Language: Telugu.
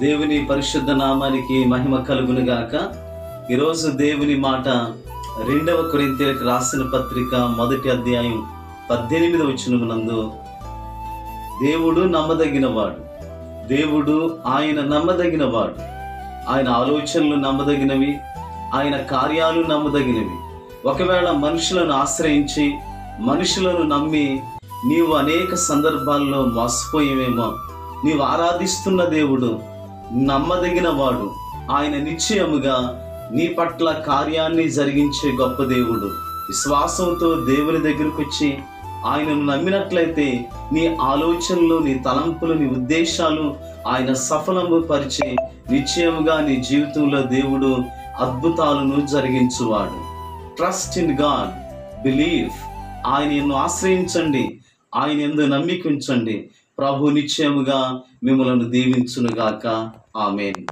దేవుని పరిశుద్ధ నామానికి మహిమ కలుగును గాక. ఈరోజు దేవుని మాట 2వ కొరింథీయులకు రాసిన పత్రిక 1వ అధ్యాయం 18వ వచనమునందు, దేవుడు నమ్మదగినవాడు, దేవుడు ఆయన నమ్మదగినవాడు, ఆయన ఆలోచనలు నమ్మదగినవి, ఆయన కార్యాలు నమ్మదగినవి. ఒకవేళ మనుషులను ఆశ్రయించి మనుషులను నమ్మి నీవు అనేక సందర్భాల్లో మోసపోయేవేమో, నీవు ఆరాధిస్తున్న దేవుడు నమ్మదగిన వాడు. ఆయన నిశ్చయముగా నీ పట్ల కార్యాన్ని జరిగించే గొప్ప దేవుడు. విశ్వాసంతో దేవుని దగ్గరకు వచ్చి ఆయనను నమ్మినట్లయితే నీ ఆలోచనలు, నీ తలంపులు, నీ ఉద్దేశాలు ఆయన సఫలము పరిచి నిశ్చయముగా నీ జీవితంలో దేవుడు అద్భుతాలను జరిగించువాడు. Trust in God, believe. ఆయనను ఆశ్రయించండి, ఆయన యందు నమ్మిక ఉంచండి. ప్రభు నిశ్చయముగా మిమ్మలను దీవించునుగాక. ఆమేన్.